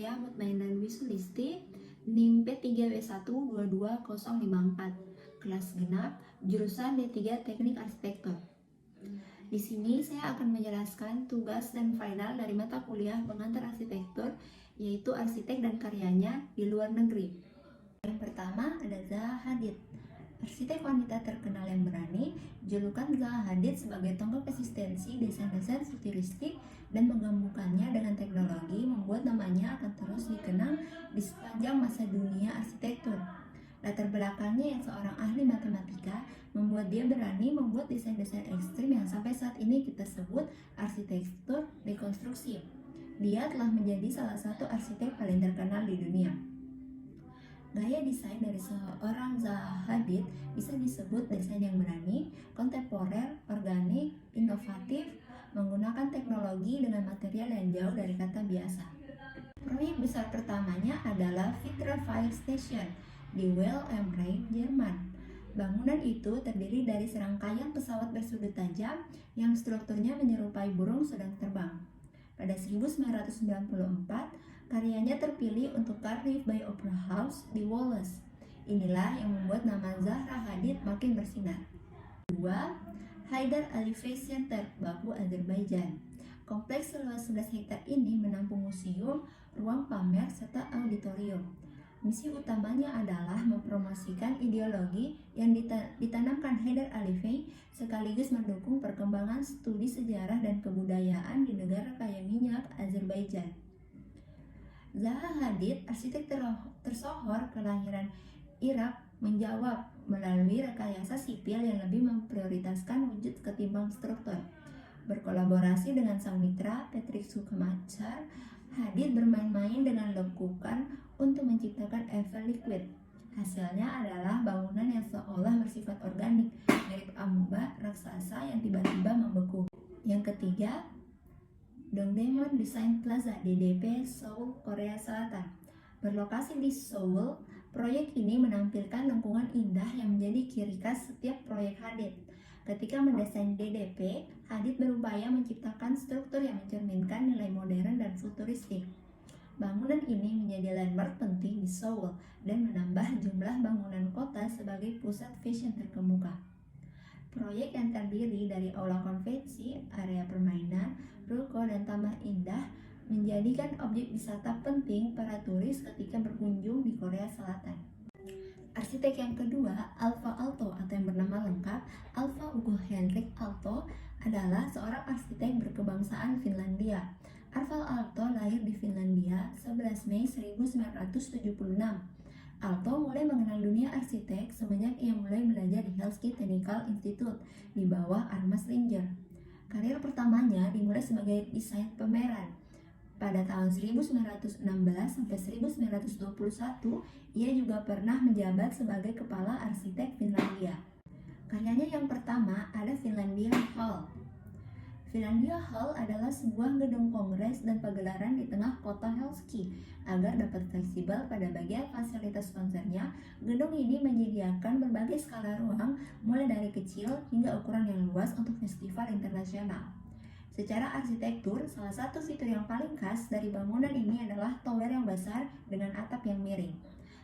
saya Mutmainah Dwi Sulisti, NIM P3W1220054, kelas genap, jurusan D3 Teknik Arsitektur. Di sini saya akan menjelaskan tugas dan final dari mata kuliah pengantar arsitektur, yaitu arsitek dan karyanya di luar negeri. Yang pertama ada Zaha Hadid, arsitek wanita terkenal yang berani. Julukan Zaha Hadid sebagai tonggak eksistensi desain-desain futuristik dan menggabungkannya dengan teknologi membuat namanya akan terus dikenang di sepanjang masa dunia arsitektur. Latar belakangnya yang seorang ahli matematika membuat dia berani membuat desain-desain ekstrim yang sampai saat ini kita sebut arsitektur dekonstruksi. Dia telah menjadi salah satu arsitek paling terkenal di dunia. Gaya desain dari seorang Zaha Hadid bisa disebut desain yang berani, kontemporer, organik, inovatif, menggunakan teknologi dengan material yang jauh dari kata biasa. Proyek besar pertamanya adalah Vitra Fire Station di Well am Rhein, Jerman. Bangunan itu terdiri dari serangkaian pesawat bersudut tajam yang strukturnya menyerupai burung sedang terbang. Pada 1994, karyanya terpilih untuk Cardiff by Opera House di Wales. Inilah yang membuat nama Zaha Hadid makin bersinar. 2. Haidar Aliyev Center, Baku, Azerbaijan. Kompleks seluas 11 hektar ini menampung museum, ruang pamer, serta auditorium. Misi utamanya adalah mempromosikan ideologi yang ditanamkan Haidar Aliyev sekaligus mendukung perkembangan studi sejarah dan kebudayaan di negara kaya minyak Azerbaijan. Zaha Hadid, arsitek tersohor kelahiran Irak, menjawab melalui rekayasa sipil yang lebih memprioritaskan wujud ketimbang struktur. Berkolaborasi dengan sang mitra, Patrick Schumacher, Hadid bermain-main dengan lekukan untuk menciptakan Eiffel Liquid. Hasilnya adalah bangunan yang seolah bersifat organik, mirip amoeba raksasa yang tiba-tiba membeku. Yang ketiga, Dongdaemun Design Plaza DDP, Seoul, Korea Selatan. Berlokasi di Seoul, proyek ini menampilkan lingkungan indah yang menjadi ciri khas setiap proyek Hadid. Ketika mendesain DDP, Hadid berupaya menciptakan struktur yang mencerminkan nilai modern dan futuristik. Bangunan ini menjadi landmark penting di Seoul dan menambah jumlah bangunan kota sebagai pusat fashion terkemuka. Proyek yang terdiri dari aula konvensi, area permainan, ruko, dan taman indah menjadikan objek wisata penting para turis ketika berkunjung di Korea Selatan. Arsitek yang kedua, Alvar Aalto atau yang bernama lengkap Alvar Hugo Henrik Aalto adalah seorang arsitek berkebangsaan Finlandia. Alvar Aalto lahir di Finlandia 11 Mei 1976. Aalto mulai mengenal dunia arsitek semenjak ia mulai belajar di Helsinki Technical Institute di bawah Armas Ringer. Karir pertamanya dimulai sebagai desain pameran. Pada tahun 1916 sampai 1921, ia juga pernah menjabat sebagai kepala arsitek Finlandia. Karyanya yang pertama ada Finlandia Hall. Finlandia Hall adalah sebuah gedung kongres dan pagelaran di tengah kota Helsinki. Agar dapat fleksibel pada bagian fasilitas konsernya, gedung ini menyediakan berbagai skala ruang, mulai dari kecil hingga ukuran yang luas untuk festival internasional. Secara arsitektur, salah satu fitur yang paling khas dari bangunan ini adalah tower yang besar dengan atap yang miring.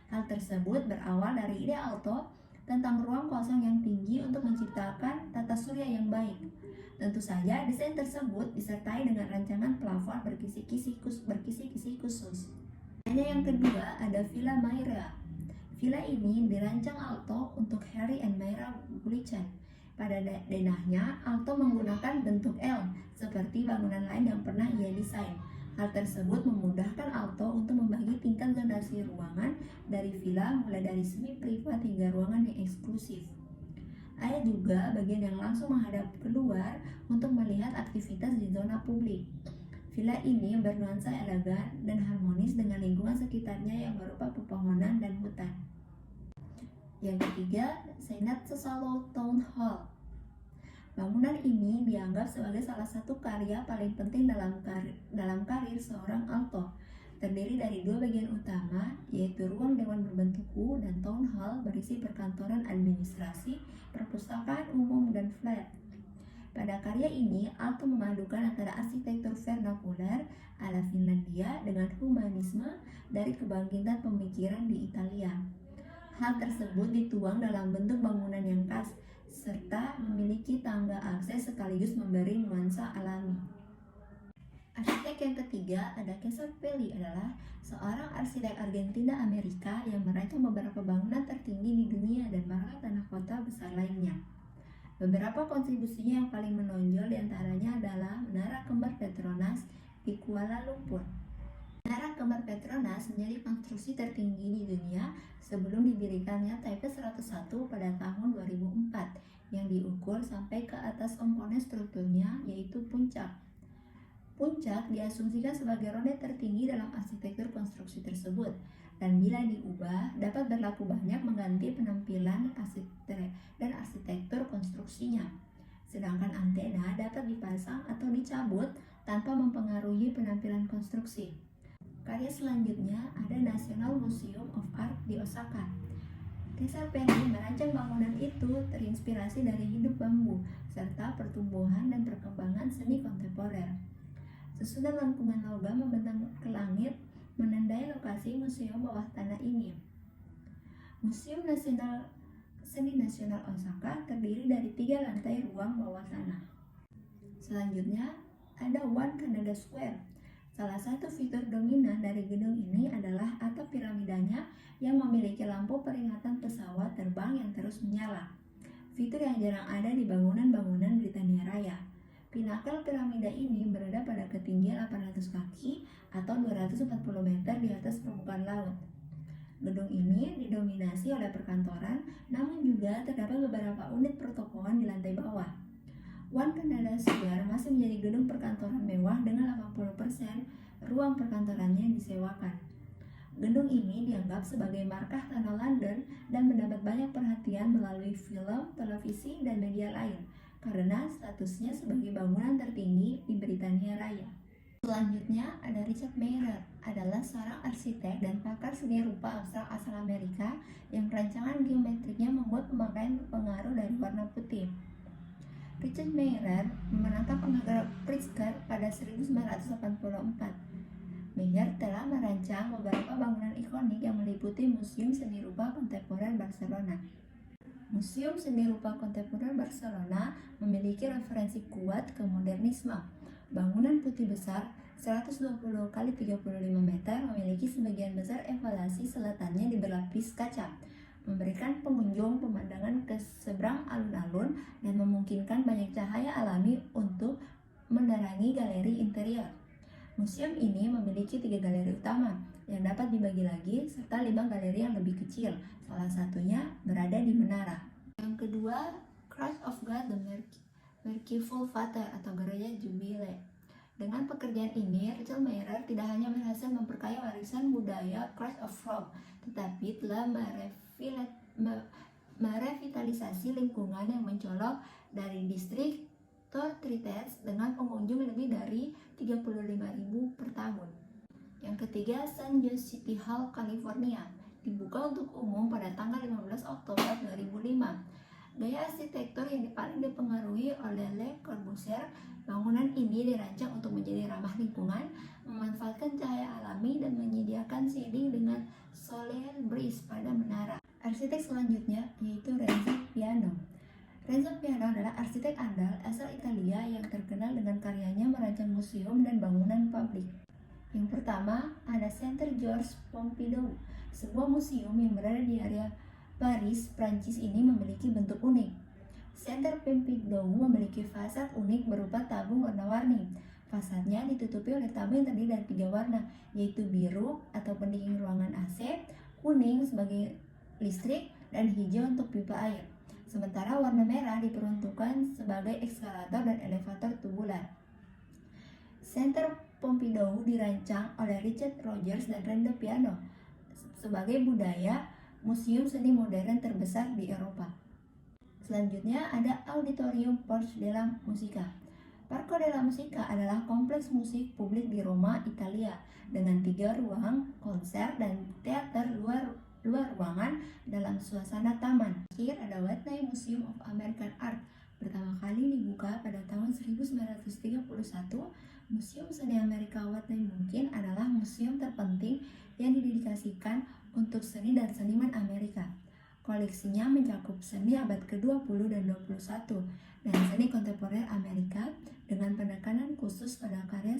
Hal tersebut berawal dari ide Aalto tentang ruang kosong yang tinggi untuk menciptakan tata surya yang baik. Tentu saja, desain tersebut disertai dengan rancangan plafon berkisi-kisi khusus. Yang kedua ada Villa Mayra. Villa ini dirancang Aalto untuk Harry and Mayra Gullichan. Pada denahnya, Aalto menggunakan bentuk L seperti bangunan lain yang pernah ia desain. Hal tersebut memudahkan Aalto untuk membagi tingkat zonasi ruangan dari villa mulai dari semi privat hingga ruangan yang eksklusif. Ada juga bagian yang langsung menghadap keluar untuk melihat aktivitas di zona publik. Villa ini bernuansa elegan dan harmonis dengan lingkungan sekitarnya yang berupa pepohonan dan hutan. Yang ketiga, Senat Sasalo Town Hall. Bangunan ini dianggap sebagai salah satu karya paling penting dalam karir seorang Aalto. Terdiri dari dua bagian utama, yaitu ruang dewan berbentuk U dan town hall berisi perkantoran administrasi, perpustakaan umum, dan flat. Pada karya ini, Aalto memadukan antara arsitektur vernakular, ala ala Finlandia dengan humanisme dari kebangkitan pemikiran di Italia. Hal tersebut dituang dalam bentuk bangunan yang khas serta memiliki tangga akses sekaligus memberi nuansa alami. Arsitek yang ketiga ada Cesar Pelli, adalah seorang arsitek Argentina Amerika yang merancang beberapa bangunan tertinggi di dunia dan bahkan tanah kota besar lainnya. Beberapa kontribusinya yang paling menonjol diantaranya adalah Menara Kembar Petronas di Kuala Lumpur. Menara Kembar Petronas menjadi konstruksi tertinggi di dunia sebelum didirikannya Taipei 101 pada tahun 2004 yang diukur sampai ke atas komponen strukturnya yaitu puncak. Puncak diasumsikan sebagai roda tertinggi dalam arsitektur konstruksi tersebut, dan bila diubah dapat berlaku banyak mengganti penampilan dan arsitektur konstruksinya. Sedangkan antena dapat dipasang atau dicabut tanpa mempengaruhi penampilan konstruksi. Karya selanjutnya ada National Museum of Art di Osaka. Cesar Pelli merancang bangunan itu terinspirasi dari hidup bambu serta pertumbuhan dan perkembangan seni kontemporer. Susunan lengkungan logam membentang ke langit menandai lokasi museum bawah tanah ini. Museum Seni Nasional Osaka terdiri dari 3 lantai ruang bawah tanah. Selanjutnya ada One Canada Square. Salah satu fitur dominan dari gedung ini adalah atap piramidanya yang memiliki lampu peringatan pesawat terbang yang terus menyala. Fitur yang jarang ada di bangunan-bangunan Britania Raya. Pinakel piramida ini berada pada ketinggian 800 kaki atau 240 meter di atas permukaan laut. Gedung ini didominasi oleh perkantoran, namun juga terdapat beberapa unit pertokoan di lantai bawah. One Canada Square masih menjadi gedung perkantoran mewah dengan 80% ruang perkantorannya disewakan. Gedung ini dianggap sebagai markah tanah London dan mendapat banyak perhatian melalui film, televisi, dan media lain karena statusnya sebagai bangunan tertinggi di Britania Raya. Selanjutnya ada Richard Meier, adalah seorang arsitek dan pakar seni rupa abstrak asal Amerika yang rancangan geometriknya membuat pemakaian pengaruh dari warna putih. Richard Meier menangkap penghargaan Pritzker pada 1984. Meier telah merancang beberapa bangunan ikonik yang meliputi Museum Seni Rupa Kontemporer Barcelona. Museum Seni Rupa Kontemporer Barcelona memiliki referensi kuat ke modernisme. Bangunan putih besar 120 x 35 meter memiliki sebagian besar evaluasi selatannya berlapis kaca, memberikan pengunjung pemandangan ke seberang alun-alun dan memungkinkan banyak cahaya alami untuk menerangi galeri interior. Museum ini memiliki 3 galeri utama yang dapat dibagi lagi serta 5 galeri yang lebih kecil, salah satunya berada di menara. Yang kedua, Church of God the Merciful Father atau Gereja Jubile. Dengan pekerjaan ini, Richard Meier tidak hanya berhasil memperkaya warisan budaya Church of Rome, tetapi telah merevitalisasi lingkungan yang mencolok dari distrik Torrites dengan pengunjung lebih dari 35.000 per tahun. Yang ketiga, San Jose City Hall, California, dibuka untuk umum pada tanggal 15 Oktober 2005. Gaya arsitektur yang paling dipengaruhi oleh Le Corbusier, bangunan ini dirancang untuk menjadi ramah lingkungan, memanfaatkan cahaya alami, dan menyediakan shading dengan soleil breeze pada menara. Arsitek selanjutnya yaitu Renzo Piano. Renzo Piano adalah arsitek andal asal Italia yang terkenal dengan karyanya merancang museum dan bangunan publik. Yang pertama ada Centre Georges Pompidou, sebuah museum yang berada di area Paris, Prancis ini memiliki bentuk unik. Centre Pompidou memiliki fasad unik berupa tabung warna-warni. Fasadnya ditutupi oleh tabung yang terdiri dari 3 warna, yaitu biru atau pendingin ruangan AC, kuning sebagai listrik, dan hijau untuk pipa air. Sementara warna merah diperuntukkan sebagai eskalator dan elevator tubular. Centre Pompidou dirancang oleh Richard Rogers dan Renzo Piano sebagai museum seni modern terbesar di Eropa. Selanjutnya ada Auditorium Parco della Musica. Parco della Musica adalah kompleks musik publik di Roma, Italia, dengan 3 ruang konser dan teater luar ruangan dalam suasana taman. Akhir ada Whitney Museum of American Art, pertama kali dibuka pada tahun 1931, Museum Seni Amerika Whitney mungkin adalah museum terpenting yang didedikasikan untuk seni dan seniman Amerika. Koleksinya mencakup seni abad ke-20 dan 21 dan seni kontemporer Amerika dengan penekanan khusus pada karya